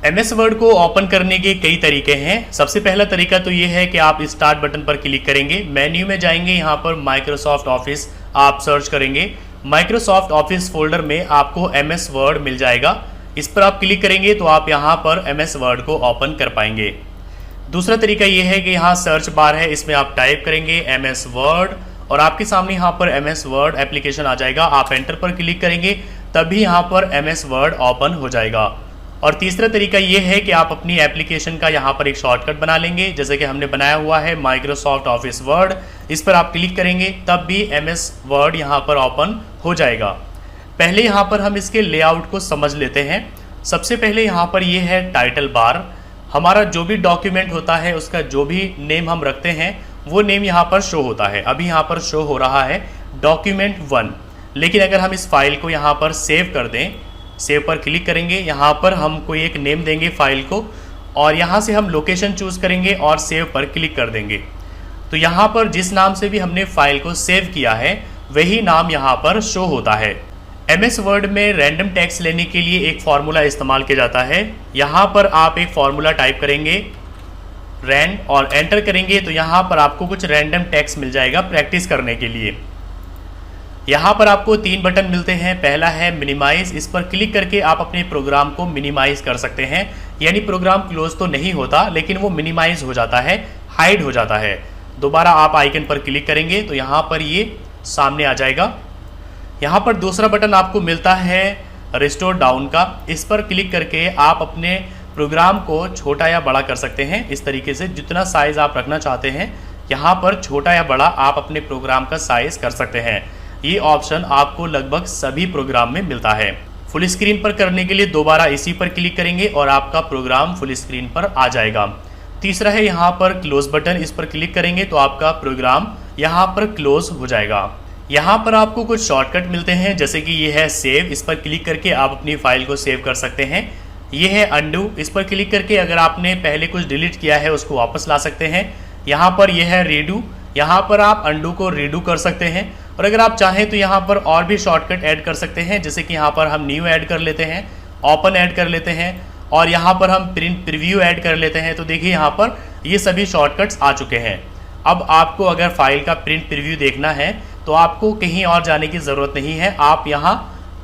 MS word को open करने के कई तरीके हैं। सबसे पहला तरीका तो ये है कि आप स्टार्ट बटन पर क्लिक करेंगे, मेन्यू में जाएंगे, यहाँ पर माइक्रोसॉफ्ट ऑफिस आप सर्च करेंगे। माइक्रोसॉफ्ट ऑफिस फोल्डर में आपको MS वर्ड मिल जाएगा। इस पर आप क्लिक करेंगे तो आप यहाँ पर MS वर्ड को ओपन कर पाएंगे। दूसरा तरीका ये है कि यहाँ सर्च बार है, इसमें आप टाइप करेंगे MS वर्ड और आपके सामने यहाँ पर MS वर्ड एप्लीकेशन आ जाएगा। आप एंटर पर क्लिक करेंगे तभी यहाँ पर MS वर्ड ओपन हो जाएगा। और तीसरा तरीका ये है कि आप अपनी एप्लीकेशन का यहाँ पर एक शॉर्टकट बना लेंगे, जैसे कि हमने बनाया हुआ है माइक्रोसॉफ्ट ऑफिस वर्ड। इस पर आप क्लिक करेंगे तब भी MS वर्ड यहाँ पर ओपन हो जाएगा। पहले यहाँ पर हम इसके लेआउट को समझ लेते हैं। सबसे पहले यहाँ पर ये है टाइटल बार। हमारा जो भी डॉक्यूमेंट होता है उसका जो भी नेम हम रखते हैं वो नेम यहाँ पर शो होता है। अभी यहाँ पर शो हो रहा है डॉक्यूमेंट 1, लेकिन अगर हम इस फाइल को यहाँ पर सेव कर दें, सेव पर क्लिक करेंगे, यहाँ पर हम कोई एक नेम देंगे फाइल को और यहाँ से हम लोकेशन चूज़ करेंगे और सेव पर क्लिक कर देंगे। तो यहाँ पर जिस नाम से भी हमने फाइल को सेव किया है वही नाम यहाँ पर शो होता है। MS वर्ड में रैंडम टेक्स्ट लेने के लिए एक फार्मूला इस्तेमाल किया जाता है। यहाँ पर आप एक फार्मूला टाइप करेंगे रैंड और एंटर करेंगे तो यहाँ पर आपको कुछ रैंडम टेक्स्ट मिल जाएगा प्रैक्टिस करने के लिए। यहाँ पर आपको 3 बटन मिलते हैं। पहला है मिनिमाइज, इस पर क्लिक करके आप अपने प्रोग्राम को मिनिमाइज कर सकते हैं, यानी प्रोग्राम क्लोज तो नहीं होता लेकिन वो मिनिमाइज हो जाता है, हाइड हो जाता है। दोबारा आप आइकन पर क्लिक करेंगे तो यहाँ पर ये सामने आ जाएगा। यहाँ पर दूसरा बटन आपको मिलता है रिस्टोर डाउन का, इस पर क्लिक करके आप अपने प्रोग्राम को छोटा या बड़ा कर सकते हैं। इस तरीके से जितना साइज़ आप रखना चाहते हैं यहाँ पर छोटा या बड़ा आप अपने प्रोग्राम का साइज़ कर सकते हैं। ये ऑप्शन आपको लगभग सभी प्रोग्राम में मिलता है। फुल स्क्रीन पर करने के लिए दोबारा इसी पर क्लिक करेंगे और आपका प्रोग्राम फुल स्क्रीन पर आ जाएगा। तीसरा है यहाँ पर क्लोज बटन, इस पर क्लिक करेंगे तो आपका प्रोग्राम यहाँ पर क्लोज हो जाएगा। यहाँ पर आपको कुछ शॉर्टकट मिलते हैं, जैसे कि ये है सेव, इस पर क्लिक करके आप अपनी फाइल को सेव कर सकते हैं। ये है अंडू, इस पर क्लिक करके अगर आपने पहले कुछ डिलीट किया है उसको वापस ला सकते हैं। यहाँ पर यह है रीडू, यहाँ पर आप अंडू को रीडू कर सकते हैं। और अगर आप चाहें तो यहाँ पर और भी शॉर्टकट ऐड कर सकते हैं, जैसे कि यहाँ पर हम न्यू ऐड कर लेते हैं, ओपन ऐड कर लेते हैं और यहाँ पर हम प्रिंट प्रीव्यू ऐड कर लेते हैं। तो देखिए यहाँ पर ये सभी शॉर्टकट्स आ चुके हैं। अब आपको अगर फाइल का प्रिंट प्रीव्यू देखना है तो आपको कहीं और जाने की ज़रूरत नहीं है, आप यहाँ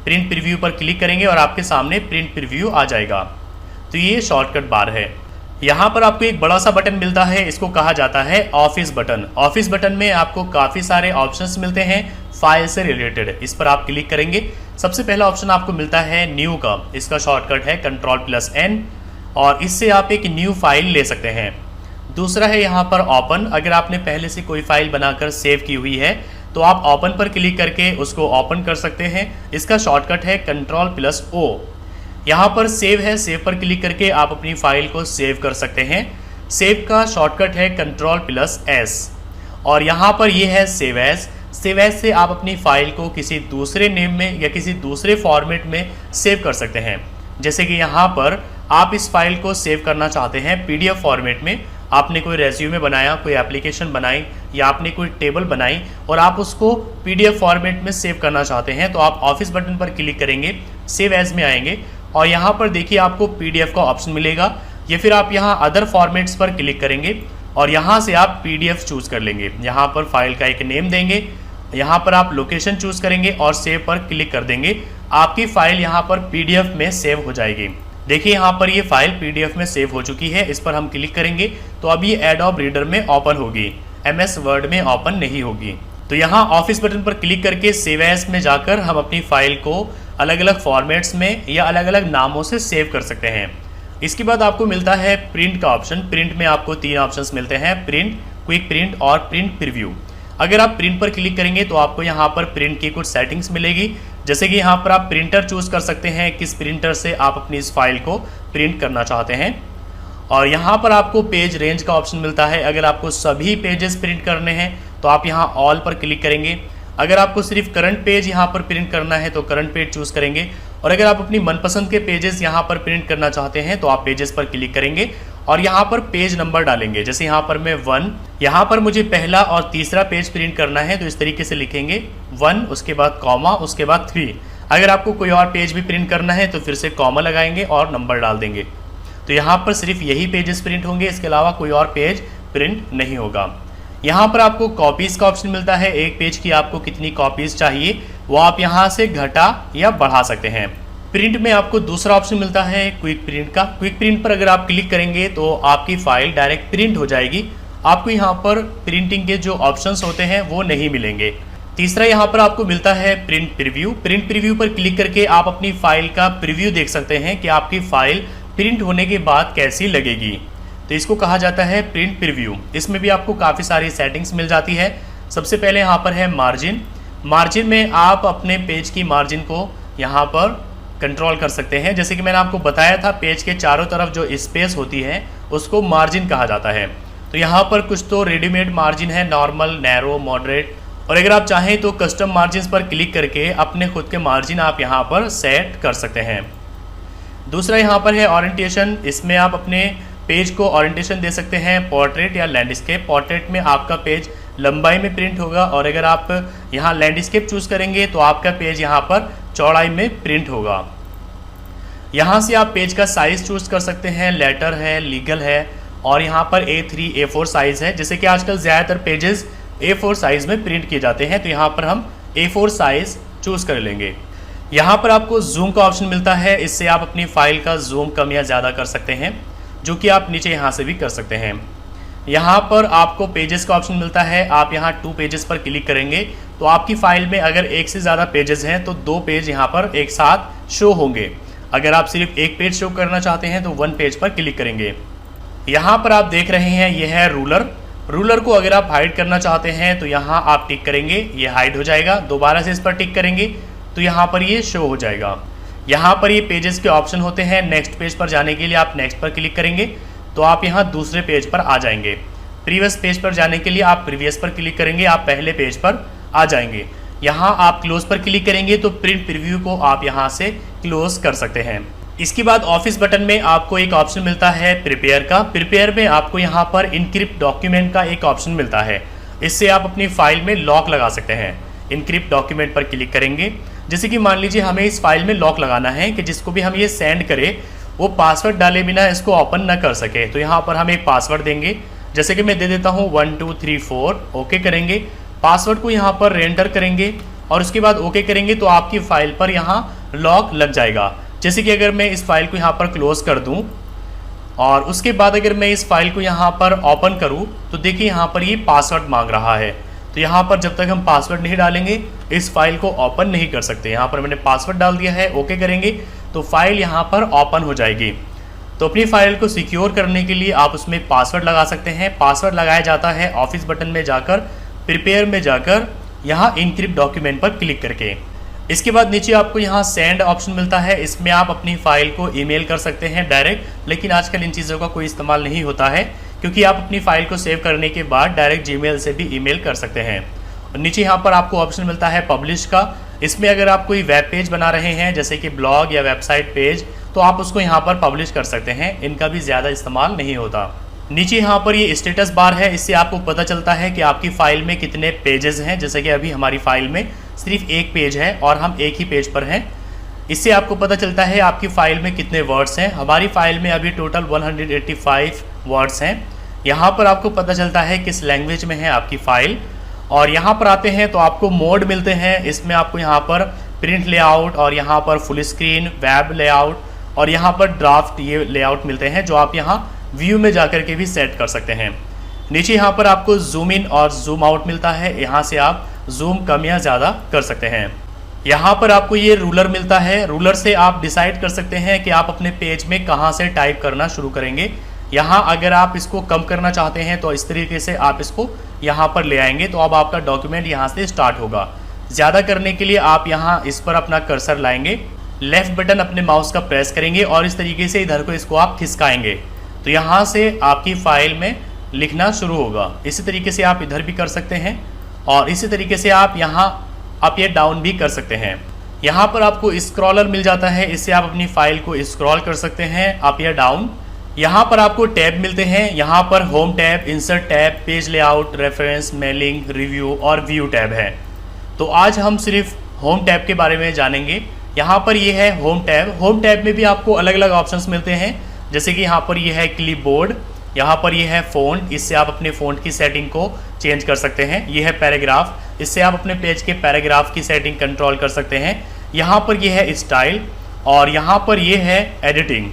प्रिंट प्रीव्यू पर क्लिक करेंगे और आपके सामने प्रिंट प्रीव्यू आ जाएगा। तो ये शॉर्टकट बार है। यहाँ पर आपको एक बड़ा सा बटन मिलता है, इसको कहा जाता है ऑफिस बटन। ऑफिस बटन में आपको काफ़ी सारे ऑप्शंस मिलते हैं फाइल से रिलेटेड। इस पर आप क्लिक करेंगे, सबसे पहला ऑप्शन आपको मिलता है न्यू का, इसका शॉर्टकट है Ctrl+N और इससे आप एक न्यू फाइल ले सकते हैं। दूसरा है यहाँ पर ओपन, अगर आपने पहले से कोई फाइल बनाकर सेव की हुई है तो आप ओपन पर क्लिक करके उसको ओपन कर सकते हैं। इसका शॉर्टकट है Ctrl+O। यहाँ पर सेव है, सेव पर क्लिक करके आप अपनी फाइल को सेव कर सकते हैं। सेव का शॉर्टकट है Ctrl+S और यहाँ पर ये है सेव एज। सेव एज से आप अपनी फाइल को किसी दूसरे नेम में या किसी दूसरे फॉर्मेट में सेव कर सकते हैं। जैसे कि यहाँ पर आप इस फाइल को सेव करना चाहते हैं PDF फॉर्मेट में। आपने कोई रेज्यूमे बनाया, कोई एप्लीकेशन बनाई या आपने कोई टेबल बनाई और आप उसको PDF फॉर्मेट में सेव करना चाहते हैं, तो आप ऑफिस बटन पर क्लिक करेंगे, सेव एज में आएंगे और यहाँ पर देखिए आपको PDF का ऑप्शन मिलेगा, या फिर आप यहाँ अदर फॉर्मेट्स पर क्लिक करेंगे और यहाँ से आप PDF चूज़ कर लेंगे। यहाँ पर फाइल का एक नेम देंगे, यहाँ पर आप लोकेशन चूज़ करेंगे और सेव पर क्लिक कर देंगे। आपकी फ़ाइल यहाँ पर PDF में सेव हो जाएगी। देखिए यहाँ पर ये फाइल PDF में सेव हो चुकी है। इस पर हम क्लिक करेंगे तो अब ये एडोब रीडर में ओपन होगी, MS वर्ड में ओपन नहीं होगी। तो यहाँ ऑफिस बटन पर क्लिक करके सेव एज में जाकर हम अपनी फाइल को अलग अलग फॉर्मेट्स में या अलग अलग नामों से सेव कर सकते हैं। इसके बाद आपको मिलता है प्रिंट का ऑप्शन। प्रिंट में आपको 3 ऑप्शंस मिलते हैं, प्रिंट, क्विक प्रिंट और प्रिंट प्रीव्यू। अगर आप प्रिंट पर क्लिक करेंगे तो आपको यहाँ पर प्रिंट की कुछ सेटिंग्स मिलेगी, जैसे कि यहाँ पर आप प्रिंटर चूज़ कर सकते हैं, किस प्रिंटर से आप अपनी इस फाइल को प्रिंट करना चाहते हैं। और यहाँ पर आपको पेज रेंज का ऑप्शन मिलता है। अगर आपको सभी पेजेस प्रिंट करने हैं तो आप यहाँ ऑल पर क्लिक करेंगे। अगर आपको सिर्फ करंट पेज यहाँ पर प्रिंट करना है तो करंट पेज चूज़ करेंगे। और अगर आप अपनी मनपसंद के पेजेस यहाँ पर प्रिंट करना चाहते हैं तो आप पेजेस पर क्लिक करेंगे और यहाँ पर पेज नंबर डालेंगे। जैसे यहाँ पर मैं 1, यहाँ पर मुझे पहला और तीसरा पेज प्रिंट करना है तो इस तरीके से लिखेंगे 1, उसके बाद कॉमा, उसके बाद 3। अगर आपको कोई और पेज भी प्रिंट करना है तो फिर से कॉमा लगाएंगे और नंबर डाल देंगे। तो यहाँ पर सिर्फ यही पेजेस प्रिंट होंगे, इसके अलावा कोई और पेज प्रिंट नहीं होगा। यहाँ पर आपको कॉपीज़ का ऑप्शन मिलता है, एक पेज की आपको कितनी कॉपीज़ चाहिए वो आप यहाँ से घटा या बढ़ा सकते हैं। प्रिंट में आपको दूसरा ऑप्शन मिलता है क्विक प्रिंट का। क्विक प्रिंट पर अगर आप क्लिक करेंगे तो आपकी फाइल डायरेक्ट प्रिंट हो जाएगी, आपको यहाँ पर प्रिंटिंग के जो ऑप्शंस होते हैं वो नहीं मिलेंगे। तीसरा यहाँ पर आपको मिलता है प्रिंट प्रीव्यू। प्रिंट प्रीव्यू पर क्लिक करके आप अपनी फाइल का प्रीव्यू देख सकते हैं कि आपकी फाइल प्रिंट होने के बाद कैसी लगेगी, तो इसको कहा जाता है प्रिंट प्रीव्यू। इसमें भी आपको काफ़ी सारी सेटिंग्स मिल जाती है। सबसे पहले यहाँ पर है मार्जिन। मार्जिन में आप अपने पेज की मार्जिन को यहाँ पर कंट्रोल कर सकते हैं। जैसे कि मैंने आपको बताया था, पेज के चारों तरफ जो स्पेस होती है उसको मार्जिन कहा जाता है। तो यहाँ पर कुछ तो रेडीमेड मार्जिन है, नॉर्मल, नैरो, मॉडरेट, और अगर आप चाहें तो कस्टम मार्जिन पर क्लिक करके अपने खुद के मार्जिन आप यहाँ पर सेट कर सकते हैं। दूसरा यहाँ पर है ओरिएंटेशन। इसमें आप अपने पेज को ओरिएंटेशन दे सकते हैं, पोर्ट्रेट या लैंडस्केप। पोर्ट्रेट में आपका पेज लंबाई में प्रिंट होगा और अगर आप यहाँ लैंडस्केप चूज करेंगे तो आपका पेज यहाँ पर चौड़ाई में प्रिंट होगा। यहाँ से आप पेज का साइज चूज कर सकते हैं, लेटर है, लीगल है, और यहाँ पर A3, A4 साइज है। जैसे कि आजकल ज़्यादातर पेजेस A4 साइज में प्रिंट किए जाते हैं, तो यहाँ पर हम A4 साइज चूज कर लेंगे। यहाँ पर आपको जूम का ऑप्शन मिलता है, इससे आप अपनी फाइल का जूम कम या ज़्यादा कर सकते हैं, जो कि आप नीचे यहाँ से भी कर सकते हैं। यहाँ पर आपको पेजेस का ऑप्शन मिलता है, आप यहाँ 2 पेजेस पर क्लिक करेंगे तो आपकी फाइल में अगर एक से ज़्यादा पेजेस हैं तो 2 पेज यहाँ पर एक साथ शो होंगे। अगर आप सिर्फ एक पेज शो करना चाहते हैं तो 1 पेज पर क्लिक करेंगे। यहाँ पर आप देख रहे हैं ये है रूलर। रूलर को अगर आप हाइड करना चाहते हैं तो यहाँ आप टिक करेंगे, ये हाइड हो जाएगा। दोबारा से इस पर टिक करेंगे तो यहाँ पर ये शो हो जाएगा। यहाँ पर ये पेजेस के ऑप्शन होते हैं। नेक्स्ट पेज पर जाने के लिए आप नेक्स्ट पर क्लिक करेंगे तो आप यहाँ दूसरे पेज पर आ जाएंगे। प्रीवियस पेज पर जाने के लिए आप प्रीवियस पर क्लिक करेंगे, आप पहले पेज पर आ जाएंगे। यहाँ आप क्लोज पर क्लिक करेंगे तो प्रिंट प्रीव्यू को आप यहाँ से क्लोज कर सकते हैं। इसके बाद ऑफिस बटन में आपको एक ऑप्शन मिलता है प्रिपेयर का। प्रिपेयर में आपको यहाँ पर इनक्रिप्ट डॉक्यूमेंट का एक ऑप्शन मिलता है, इससे आप अपनी फाइल में लॉक लगा सकते हैं। इनक्रिप्ट डॉक्यूमेंट पर क्लिक करेंगे। जैसे कि मान लीजिए हमें इस फाइल में लॉक लगाना है कि जिसको भी हम ये सेंड करें वो पासवर्ड डाले बिना इसको ओपन ना कर सके, तो यहाँ पर हम एक पासवर्ड देंगे। जैसे कि मैं दे देता हूँ 1 2 3 4, ओके करेंगे। पासवर्ड को यहाँ पर रेंडर करेंगे और उसके बाद ओके करेंगे तो आपकी फाइल पर यहाँ लॉक लग जाएगा। जैसे कि अगर मैं इस फाइल को यहाँ पर क्लोज कर दूँ और उसके बाद अगर मैं इस फाइल को यहाँ पर ओपन करूँ तो देखिए यहाँ पर ये पासवर्ड मांग रहा है। तो यहाँ पर जब तक हम पासवर्ड नहीं डालेंगे इस फाइल को ओपन नहीं कर सकते। यहाँ पर मैंने पासवर्ड डाल दिया है, ओके करेंगे तो फाइल यहाँ पर ओपन हो जाएगी। तो अपनी फाइल को सिक्योर करने के लिए आप उसमें पासवर्ड लगा सकते हैं। पासवर्ड लगाया जाता है ऑफिस बटन में जाकर, प्रिपेयर में जाकर, यहाँ इनक्रिप्ट डॉक्यूमेंट पर क्लिक करके। इसके बाद नीचे आपको यहाँ सेंड ऑप्शन मिलता है, इसमें आप अपनी फाइल को ईमेल कर सकते हैं डायरेक्ट, लेकिन आजकल इन चीज़ों का कोई इस्तेमाल नहीं होता है क्योंकि आप अपनी फाइल को सेव करने के बाद डायरेक्ट जीमेल से भी ईमेल कर सकते हैं। और नीचे यहाँ पर आपको ऑप्शन मिलता है पब्लिश का। इसमें अगर आप कोई वेब पेज बना रहे हैं जैसे कि ब्लॉग या वेबसाइट पेज तो आप उसको यहाँ पर पब्लिश कर सकते हैं, इनका भी ज़्यादा इस्तेमाल नहीं होता। नीचे यहाँ पर ये स्टेटस बार है, इससे आपको पता चलता है कि आपकी फ़ाइल में कितने पेजेस हैं। जैसे कि अभी हमारी फ़ाइल में सिर्फ एक पेज है और हम एक ही पेज पर हैं। इससे आपको पता चलता है आपकी फ़ाइल में कितने वर्ड्स हैं। हमारी फ़ाइल में अभी टोटल 185 वर्ड्स हैं। यहाँ पर आपको पता चलता है किस लैंग्वेज में है आपकी फ़ाइल। और यहाँ पर आते हैं तो आपको मोड मिलते हैं, इसमें आपको यहाँ पर प्रिंट लेआउट और यहाँ पर फुल स्क्रीन, वेब लेआउट और यहाँ पर ड्राफ्ट, ये लेआउट मिलते हैं जो आप यहाँ व्यू में जाकर के भी सेट कर सकते हैं। नीचे यहाँ पर आपको जूम इन और जूम आउट मिलता है, यहाँ से आप जूम कम या ज़्यादा कर सकते हैं। यहाँ पर आपको ये रूलर मिलता है, रूलर से आप डिसाइड कर सकते हैं कि आप अपने पेज में कहाँ से टाइप करना शुरू करेंगे। यहाँ अगर आप इसको कम करना चाहते हैं तो इस तरीके से आप इसको यहाँ पर ले आएंगे तो अब आपका डॉक्यूमेंट यहाँ से स्टार्ट होगा। ज़्यादा करने के लिए आप यहाँ इस पर अपना कर्सर लाएंगे, लेफ़्ट बटन अपने माउस का प्रेस करेंगे और इस तरीके से इधर को इसको आप खिसकाएंगे तो यहाँ से आपकी फ़ाइल में लिखना शुरू होगा। इसी तरीके से आप इधर भी कर सकते हैं और इसी तरीके से आप यहाँ अप या डाउन भी कर सकते हैं। यहाँ पर आपको स्क्रॉलर मिल जाता है, इससे आप अपनी फ़ाइल को स्क्रॉल कर सकते हैं अप या डाउन। यहाँ पर आपको टैब मिलते हैं, यहाँ पर home tab, insert tab, page layout, reference, mailing, review और व्यू टैब है। तो आज हम सिर्फ होम टैब के बारे में जानेंगे। यहाँ पर ये है होम टैब। होम टैब में भी आपको अलग अलग ऑप्शंस मिलते हैं। जैसे कि यहाँ पर ये है क्लिपबोर्ड, यहाँ पर ये है फ़ॉन्ट, इससे आप अपने फ़ॉन्ट की सेटिंग को चेंज कर सकते हैं। ये है पैराग्राफ, इससे आप अपने पेज के पैराग्राफ की सेटिंग कंट्रोल कर सकते हैं। यहाँ पर ये है स्टाइल और यहाँ पर ये है एडिटिंग।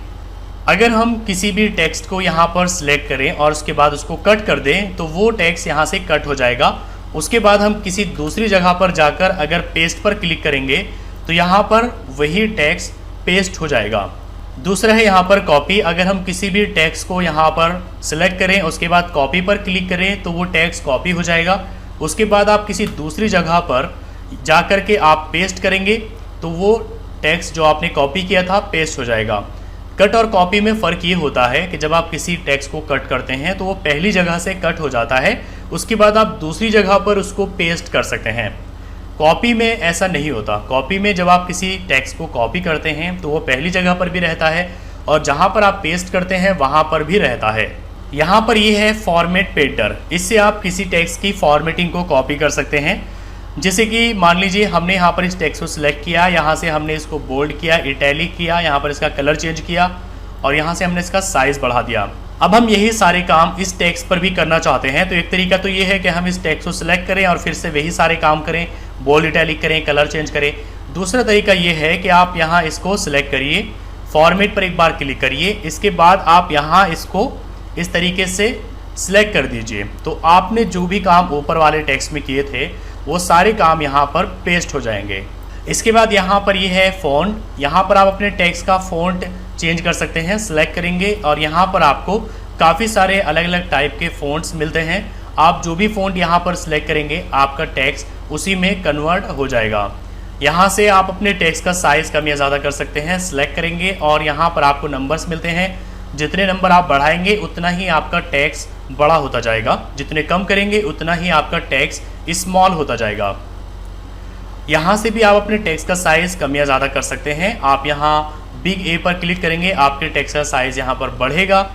अगर हम किसी भी टेक्स्ट को यहाँ पर सिलेक्ट करें और उसके बाद उसको कट कर दें तो वो टेक्स्ट यहाँ से कट हो जाएगा। उसके बाद हम किसी दूसरी जगह पर जाकर अगर पेस्ट पर क्लिक करेंगे तो यहाँ पर वही टेक्स्ट पेस्ट हो जाएगा। दूसरा है यहाँ पर कॉपी। अगर हम किसी भी टेक्स्ट को यहाँ पर सिलेक्ट करें उसके बाद कॉपी पर क्लिक करें तो वो टेक्स्ट कॉपी हो जाएगा। उसके बाद आप किसी दूसरी जगह पर जा कर के आप पेस्ट करेंगे तो वो टेक्स्ट जो आपने कॉपी किया था पेस्ट हो जाएगा। कट और कॉपी में फ़र्क ये होता है कि जब आप किसी टेक्स्ट को कट करते हैं तो वो पहली जगह से कट हो जाता है, उसके बाद आप दूसरी जगह पर उसको पेस्ट कर सकते हैं। कॉपी में ऐसा नहीं होता। कॉपी में जब आप किसी टेक्स्ट को कॉपी करते हैं तो वो पहली जगह पर भी रहता है और जहाँ पर आप पेस्ट करते हैं वहाँ पर भी रहता है। यहाँ पर ये है फॉर्मेट पेंटर, इससे आप किसी टेक्स्ट की फॉर्मेटिंग को कॉपी कर सकते हैं। जैसे कि मान लीजिए हमने यहाँ पर इस टेक्स्ट को सिलेक्ट किया, यहाँ से हमने इसको बोल्ड किया, इटैलिक किया, यहाँ पर इसका कलर चेंज किया और यहाँ से हमने इसका साइज़ बढ़ा दिया। अब हम यही सारे काम इस टेक्स्ट पर भी करना चाहते हैं। तो एक तरीका तो ये है कि हम इस टेक्स्ट को सिलेक्ट करें और फिर से वही सारे काम करें, बोल्ड इटैलिक करें, कलर चेंज करें। दूसरा तरीका ये है कि आप यहाँ इसको सिलेक्ट करिए, फॉर्मेट पर एक बार क्लिक करिए, इसके बाद आप यहाँ इसको इस तरीके से सिलेक्ट कर दीजिए। तो आपने जो भी काम ऊपर वाले टेक्स्ट में किए थे वो सारे काम यहाँ पर पेस्ट हो जाएंगे। इसके बाद यहाँ पर ये है फ़ॉन्ट, यहाँ पर आप अपने टेक्स्ट का फ़ॉन्ट चेंज कर सकते हैं। सिलेक्ट करेंगे और यहाँ पर आपको काफ़ी सारे अलग अलग टाइप के फ़ॉन्ट्स मिलते हैं। आप जो भी फ़ॉन्ट यहाँ पर सिलेक्ट करेंगे आपका टेक्स्ट उसी में कन्वर्ट हो जाएगा। यहाँ से आप अपने टेक्स्ट का साइज़ कम या ज़्यादा कर सकते हैं। सिलेक्ट करेंगे और यहाँ पर आपको नंबर्स मिलते हैं। जितने नंबर आप बढ़ाएंगे उतना ही आपका टेक्स्ट बड़ा होता जाएगा, जितने कम करेंगे उतना ही आपका टेक्स्ट स्मॉल होता जाएगा। यहाँ से भी आप अपने टेक्स्ट का साइज़ कम या ज़्यादा कर सकते हैं। आप यहाँ बिग ए पर क्लिक करेंगे, आपके टेक्स्ट का साइज़ यहाँ पर बढ़ेगा।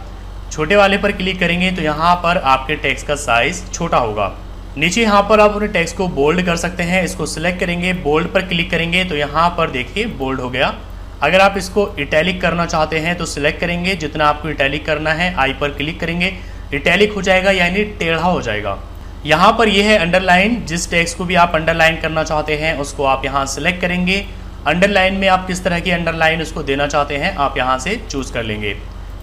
छोटे वाले पर क्लिक करेंगे तो यहाँ पर आपके टेक्स्ट का साइज़ छोटा होगा। नीचे यहाँ पर आप अपने टेक्स्ट को बोल्ड कर सकते हैं। इसको सिलेक्ट करेंगे, बोल्ड पर क्लिक करेंगे तो यहाँ पर देखिए बोल्ड हो गया। अगर आप इसको इटैलिक करना चाहते हैं तो सिलेक्ट करेंगे, जितना आपको इटैलिक करना है आई पर क्लिक करेंगे, इटैलिक हो जाएगा यानी टेढ़ा हो जाएगा। यहाँ पर यह है अंडरलाइन। जिस टेक्स्ट को भी आप अंडरलाइन करना चाहते हैं उसको आप यहाँ सिलेक्ट करेंगे। अंडरलाइन में आप किस तरह की अंडरलाइन उसको देना चाहते हैं आप यहाँ से चूज़ कर लेंगे।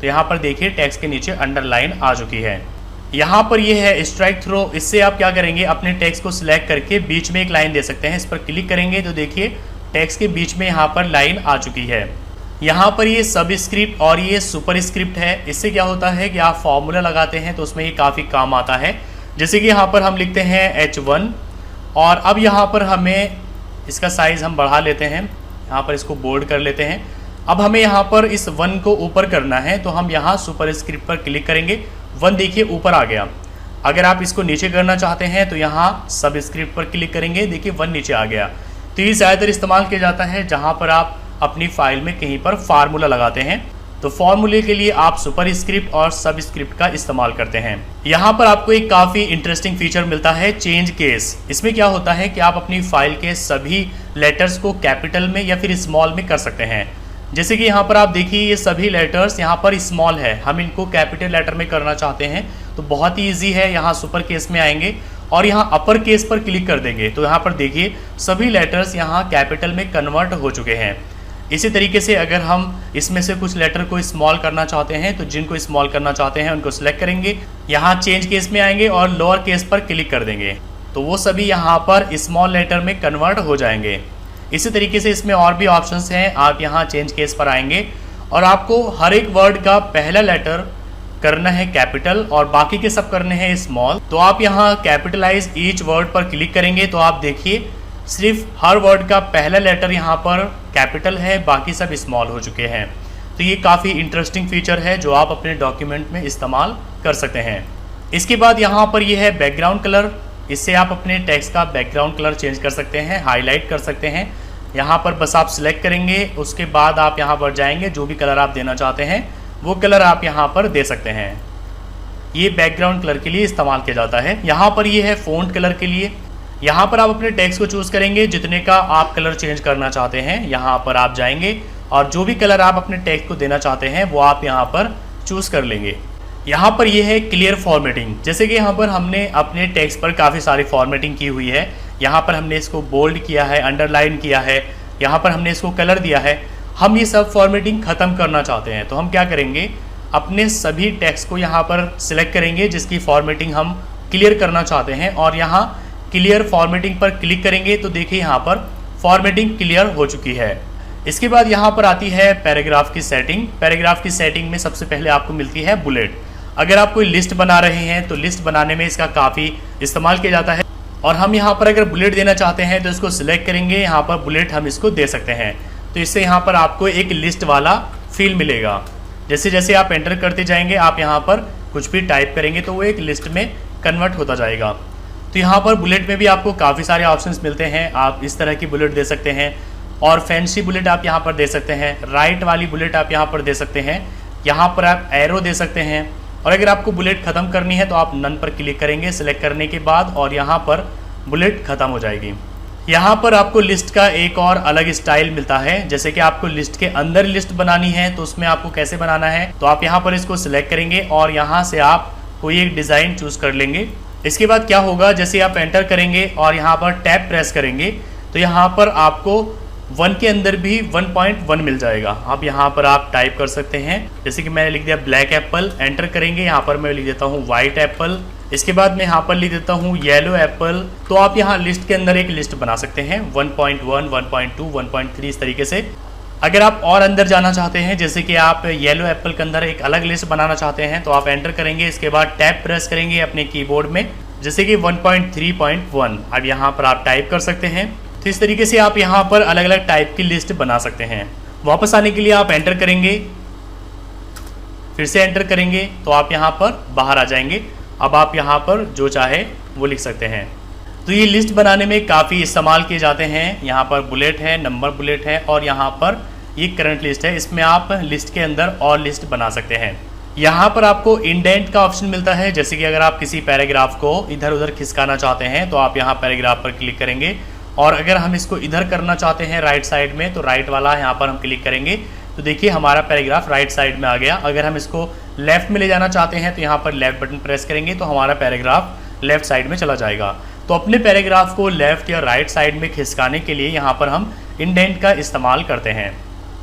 तो यहाँ पर देखिए टेक्स्ट के नीचे अंडरलाइन आ चुकी है। यहाँ पर यह है स्ट्राइक थ्रो। इससे आप क्या करेंगे, अपने टेक्स्ट को सिलेक्ट करके बीच में एक लाइन दे सकते हैं। इस पर क्लिक करेंगे तो देखिए टेक्स्ट के बीच में यहाँ पर लाइन आ चुकी है। यहाँ पर ये सब स्क्रिप्ट और ये सुपर स्क्रिप्ट है। इससे क्या होता है कि आप फॉर्मूला लगाते हैं तो उसमें ये काफ़ी काम आता है। जैसे कि यहाँ पर हम लिखते हैं H1 और अब यहाँ पर हमें इसका साइज़ हम बढ़ा लेते हैं, यहाँ पर इसको बोल्ड कर लेते हैं। अब हमें यहाँ पर इस 1 को ऊपर करना है तो हम यहाँ सुपर स्क्रिप्ट पर क्लिक करेंगे। 1 देखिए ऊपर आ गया। अगर आप इसको नीचे करना चाहते हैं तो यहाँ सब स्क्रिप्ट पर क्लिक करेंगे, देखिए 1 नीचे आ गया। तो ये ज़्यादातर इस्तेमाल किया जाता है जहाँ पर आप अपनी फाइल में कहीं पर फार्मूला लगाते हैं। तो फार्मूले के लिए आप सुपर स्क्रिप्ट और सब स्क्रिप्ट का इस्तेमाल करते हैं। यहाँ पर आपको एक काफ़ी इंटरेस्टिंग फीचर मिलता है, चेंज केस। इसमें क्या होता है कि आप अपनी फाइल के सभी लेटर्स को कैपिटल में या फिर स्मॉल में कर सकते हैं। जैसे कि यहाँ पर आप देखिए ये सभी लेटर्स यहाँ पर स्मॉल है, हम इनको कैपिटल लेटर में करना चाहते हैं तो बहुत ही ईजी है। यहाँ सुपर केस में आएंगे और यहाँ अपर केस पर क्लिक कर देंगे तो यहाँ पर देखिए सभी लेटर्स यहाँ कैपिटल में कन्वर्ट हो चुके हैं। इसी तरीके से अगर हम इसमें से कुछ लेटर को स्मॉल करना चाहते हैं तो जिनको स्मॉल करना चाहते हैं उनको सिलेक्ट करेंगे, यहाँ चेंज केस में आएंगे और लोअर केस पर क्लिक कर देंगे तो वो सभी यहाँ पर स्मॉल लेटर में कन्वर्ट हो जाएंगे। इसी तरीके से इसमें और भी ऑप्शंस हैं। आप यहाँ चेंज केस पर आएंगे और आपको हर एक वर्ड का पहला लेटर करना है कैपिटल और बाकी के सब करने हैं स्मॉल। तो आप यहाँ कैपिटलाइज ईच वर्ड पर क्लिक करेंगे तो आप देखिए सिर्फ हर वर्ड का पहला लेटर यहाँ पर कैपिटल है, बाकी सब स्मॉल हो चुके हैं। तो ये काफ़ी इंटरेस्टिंग फीचर है जो आप अपने डॉक्यूमेंट में इस्तेमाल कर सकते हैं। इसके बाद यहाँ पर ये है बैकग्राउंड कलर। इससे आप अपने टेक्स्ट का बैकग्राउंड कलर चेंज कर सकते हैं, हाईलाइट कर सकते हैं। यहाँ पर बस आप सिलेक्ट करेंगे, उसके बाद आप यहाँ पर जाएंगे, जो भी कलर आप देना चाहते हैं वो कलर आप यहाँ पर दे सकते हैं। ये बैकग्राउंड कलर के लिए इस्तेमाल किया जाता है। यहाँ पर ये है फ़ॉन्ट कलर के लिए। यहाँ पर आप अपने टेक्स्ट को चूज़ करेंगे जितने का आप कलर चेंज करना चाहते हैं। यहाँ पर आप जाएंगे और जो भी कलर आप अपने टेक्स्ट को देना चाहते हैं वो आप यहाँ पर चूज़ कर लेंगे। यहाँ पर ये है क्लियर फॉर्मेटिंग। जैसे कि यहाँ पर हमने अपने टेक्स्ट पर काफ़ी सारी फॉर्मेटिंग की हुई है। यहाँ पर हमने इसको बोल्ड किया है, अंडरलाइन किया है, यहाँ पर हमने इसको कलर दिया है। हम ये सब फॉर्मेटिंग ख़त्म करना चाहते हैं तो हम क्या करेंगे, अपने सभी टेक्स्ट को यहाँ पर सिलेक्ट करेंगे जिसकी फॉर्मेटिंग हम क्लियर करना चाहते हैं और यहाँ क्लियर फॉर्मेटिंग पर क्लिक करेंगे तो देखिए यहाँ पर फॉर्मेटिंग क्लियर हो चुकी है। इसके बाद यहाँ पर आती है पैराग्राफ की सेटिंग। पैराग्राफ की सेटिंग में सबसे पहले आपको मिलती है बुलेट। अगर आप कोई लिस्ट बना रहे हैं तो लिस्ट बनाने में इसका काफ़ी इस्तेमाल किया जाता है और हम यहाँ पर अगर बुलेट देना चाहते हैं तो इसको सिलेक्ट करेंगे, यहाँ पर बुलेट हम इसको दे सकते हैं। तो इससे यहाँ पर आपको एक लिस्ट वाला फील मिलेगा। जैसे जैसे आप एंटर करते जाएंगे, आप यहाँ पर कुछ भी टाइप करेंगे तो वो एक लिस्ट में कन्वर्ट होता जाएगा। तो यहाँ पर बुलेट में भी आपको काफ़ी सारे ऑप्शंस मिलते हैं। आप इस तरह की बुलेट दे सकते हैं और फैंसी बुलेट आप यहाँ पर दे सकते हैं, राइट वाली बुलेट आप यहाँ पर दे सकते हैं, यहाँ पर आप एरो दे सकते हैं। और अगर आपको बुलेट ख़त्म करनी है तो आप नन पर क्लिक करेंगे सिलेक्ट करने के बाद और यहाँ पर बुलेट ख़त्म हो जाएगी। यहाँ पर आपको लिस्ट का एक और अलग स्टाइल मिलता है। जैसे कि आपको लिस्ट के अंदर लिस्ट बनानी है तो उसमें आपको कैसे बनाना है, तो आप यहाँ पर इसको सिलेक्ट करेंगे और यहाँ से आप कोई एक डिज़ाइन चूज़ कर लेंगे। इसके बाद क्या होगा, जैसे आप एंटर करेंगे और यहाँ पर टैब प्रेस करेंगे तो यहाँ पर आपको 1 के अंदर भी 1.1 मिल जाएगा। अब यहाँ पर आप टाइप कर सकते हैं, जैसे कि मैंने लिख दिया ब्लैक एप्पल। एंटर करेंगे, यहाँ पर मैं लिख देता हूँ वाइट एप्पल। इसके बाद मैं यहाँ पर लिख देता हूँ येलो एप्पल। तो आप यहाँ लिस्ट के अंदर एक लिस्ट बना सकते हैं 1.1, 1.2, 1.3 इस तरीके से। अगर आप और अंदर जाना चाहते हैं, जैसे कि आप येलो एप्पल के अंदर एक अलग लिस्ट बनाना चाहते हैं, तो आप एंटर करेंगे, इसके बाद टैब प्रेस करेंगे अपने कीबोर्ड में, जैसे कि 1.3.1। अब यहाँ पर आप टाइप कर सकते हैं। तो इस तरीके से आप यहाँ पर अलग अलग टाइप की लिस्ट बना सकते हैं। वापस आने के लिए आप एंटर करेंगे, फिर से एंटर करेंगे तो आप यहाँ पर बाहर आ जाएंगे। अब आप यहाँ पर जो चाहे वो लिख सकते हैं। तो ये लिस्ट बनाने में काफ़ी इस्तेमाल किए जाते हैं। यहाँ पर बुलेट है, नंबर बुलेट है और यहाँ पर ये करंट लिस्ट है। इसमें आप लिस्ट के अंदर और लिस्ट बना सकते हैं। यहाँ पर आपको इंडेंट का ऑप्शन मिलता है। जैसे कि अगर आप किसी पैराग्राफ को इधर उधर खिसकाना चाहते हैं तो आप यहाँ पैराग्राफ पर क्लिक करेंगे और अगर हम इसको इधर करना चाहते हैं राइट साइड में तो राइट वाला यहाँ पर हम क्लिक करेंगे तो देखिए हमारा पैराग्राफ राइट साइड में आ गया। अगर हम इसको लेफ्ट में ले जाना चाहते हैं तो यहाँ पर लेफ्ट बटन प्रेस करेंगे तो हमारा पैराग्राफ लेफ्ट साइड में चला जाएगा। तो अपने पैराग्राफ को लेफ्ट या राइट साइड में खिसकाने के लिए यहाँ पर हम इंडेंट का इस्तेमाल करते हैं।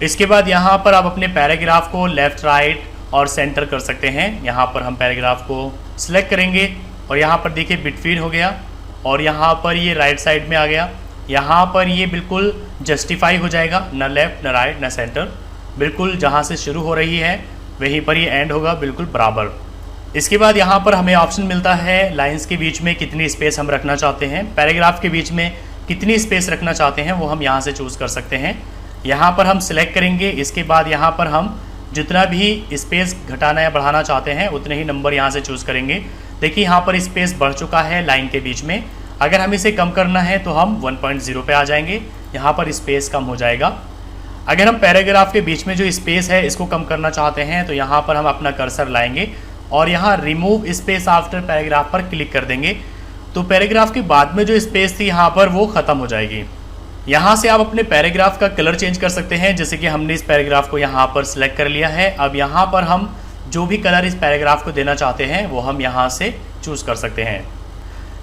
इसके बाद यहाँ पर आप अपने पैराग्राफ को लेफ्ट, राइट और सेंटर कर सकते हैं। यहाँ पर हम पैराग्राफ को सिलेक्ट करेंगे और यहाँ पर देखिए बिटवीन हो गया और यहाँ पर ये राइट साइड में आ गया। यहाँ पर ये बिल्कुल जस्टिफाई हो जाएगा, न लेफ्ट न राइट न सेंटर, बिल्कुल जहाँ से शुरू हो रही है वहीं पर ये एंड होगा, बिल्कुल बराबर। इसके बाद यहाँ पर हमें ऑप्शन मिलता है लाइंस के बीच में कितनी स्पेस हम रखना चाहते हैं, पैराग्राफ के बीच में कितनी स्पेस रखना चाहते हैं वो हम यहाँ से चूज़ कर सकते हैं। यहाँ पर हम सिलेक्ट करेंगे। इसके बाद यहाँ पर हम जितना भी स्पेस घटाना या बढ़ाना चाहते हैं उतने ही नंबर यहाँ से चूज़ करेंगे। देखिए यहाँ पर स्पेस बढ़ चुका है लाइन के बीच में। अगर हम इसे कम करना है तो हम 1.0 पे आ जाएंगे, यहाँ पर स्पेस कम हो जाएगा। अगर हम पैराग्राफ के बीच में जो स्पेस है इसको कम करना चाहते हैं तो यहाँ पर हम अपना कर्सर लाएंगे और यहाँ रिमूव स्पेस आफ्टर पैराग्राफ पर क्लिक कर देंगे तो पैराग्राफ के बाद में जो स्पेस थी यहाँ पर वो ख़त्म हो जाएगी। यहाँ से आप अपने पैराग्राफ का कलर चेंज कर सकते हैं। जैसे कि हमने इस पैराग्राफ को यहाँ पर सिलेक्ट कर लिया है। अब यहाँ पर हम जो भी कलर इस पैराग्राफ को देना चाहते हैं वो हम यहाँ से चूज़ कर सकते हैं।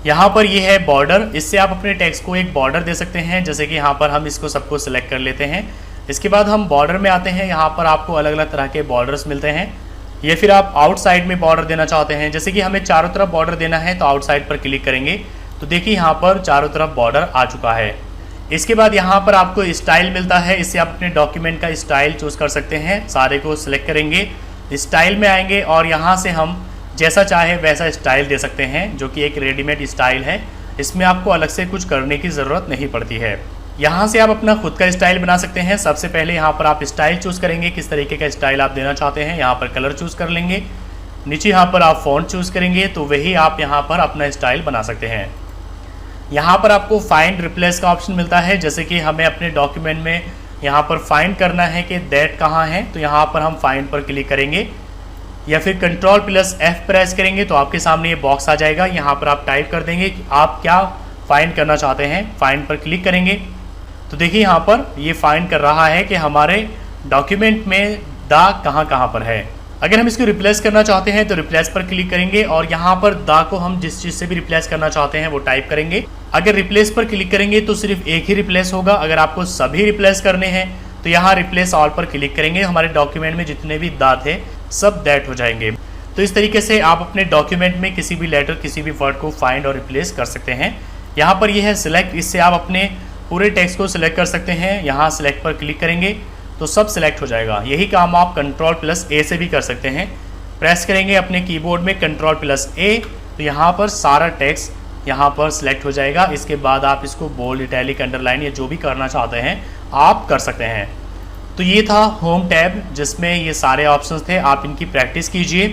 यहाँ पर ये है बॉर्डर, इससे आप अपने टेक्स्ट को एक बॉर्डर दे सकते हैं। जैसे कि यहाँ पर हम इसको सबको सिलेक्ट कर लेते हैं। इसके बाद हम बॉर्डर में आते हैं। यहाँ पर आपको अलग अलग तरह के बॉर्डर्स मिलते हैं। ये फिर आप आउटसाइड में बॉर्डर देना चाहते हैं, जैसे कि हमें चारों तरफ बॉर्डर देना है तो आउटसाइड पर क्लिक करेंगे तो देखिए यहाँ पर चारों तरफ बॉर्डर आ चुका है। इसके बाद यहाँ पर आपको स्टाइल मिलता है। इससे आप अपने डॉक्यूमेंट का स्टाइल चूज़ कर सकते हैं। सारे को सिलेक्ट करेंगे, स्टाइल में आएंगे और यहाँ से हम जैसा चाहे वैसा स्टाइल दे सकते हैं, जो कि एक रेडीमेड स्टाइल है। इसमें आपको अलग से कुछ करने की ज़रूरत नहीं पड़ती है। यहाँ से आप अपना खुद का स्टाइल बना सकते हैं। सबसे पहले यहाँ पर आप स्टाइल चूज़ करेंगे, किस तरीके का स्टाइल आप देना चाहते हैं। यहाँ पर कलर चूज़ कर लेंगे, नीचे यहाँ पर आप फ़ॉन्ट चूज़ करेंगे तो वही आप यहाँ पर अपना स्टाइल बना सकते हैं। यहाँ पर आपको फाइंड रिप्लेस का ऑप्शन मिलता है। जैसे कि हमें अपने डॉक्यूमेंट में यहाँ पर फाइंड करना है कि दैट कहाँ है, तो यहाँ पर हम फाइंड पर क्लिक करेंगे या फिर Ctrl+F प्रेस करेंगे तो आपके सामने ये बॉक्स आ जाएगा। यहाँ पर आप टाइप कर देंगे कि आप क्या फाइंड करना चाहते हैं। फाइंड पर क्लिक करेंगे तो देखिए यहाँ पर ये फाइंड कर रहा है कि हमारे डॉक्यूमेंट में द कहाँ कहाँ पर है। अगर हम इसको रिप्लेस करना चाहते हैं तो रिप्लेस पर क्लिक करेंगे और यहाँ पर द को हम जिस चीज़ से भी रिप्लेस करना चाहते हैं वो टाइप करेंगे। अगर रिप्लेस पर क्लिक करेंगे तो सिर्फ एक ही रिप्लेस होगा। अगर आपको सभी रिप्लेस करने हैं तो यहाँ रिप्लेस ऑल पर क्लिक करेंगे। हमारे डॉक्यूमेंट में जितने भी द थे सब दैट हो जाएंगे। तो इस तरीके से आप अपने डॉक्यूमेंट में किसी भी लेटर, किसी भी वर्ड को फाइंड और रिप्लेस कर सकते हैं। यहाँ पर यह है सिलेक्ट, इससे आप अपने पूरे टेक्स्ट को सिलेक्ट कर सकते हैं। यहाँ सिलेक्ट पर क्लिक करेंगे तो सब सिलेक्ट हो जाएगा। यही काम आप Ctrl+A से भी कर सकते हैं। प्रेस करेंगे अपने कीबोर्ड में Ctrl+A तो यहाँ पर सारा टेक्स्ट यहाँ पर सिलेक्ट हो जाएगा। इसके बाद आप इसको बोल्ड, इटैलिक, अंडरलाइन या जो भी करना चाहते हैं आप कर सकते हैं। तो ये था होम टैब जिसमें ये सारे ऑप्शंस थे। आप इनकी प्रैक्टिस कीजिए।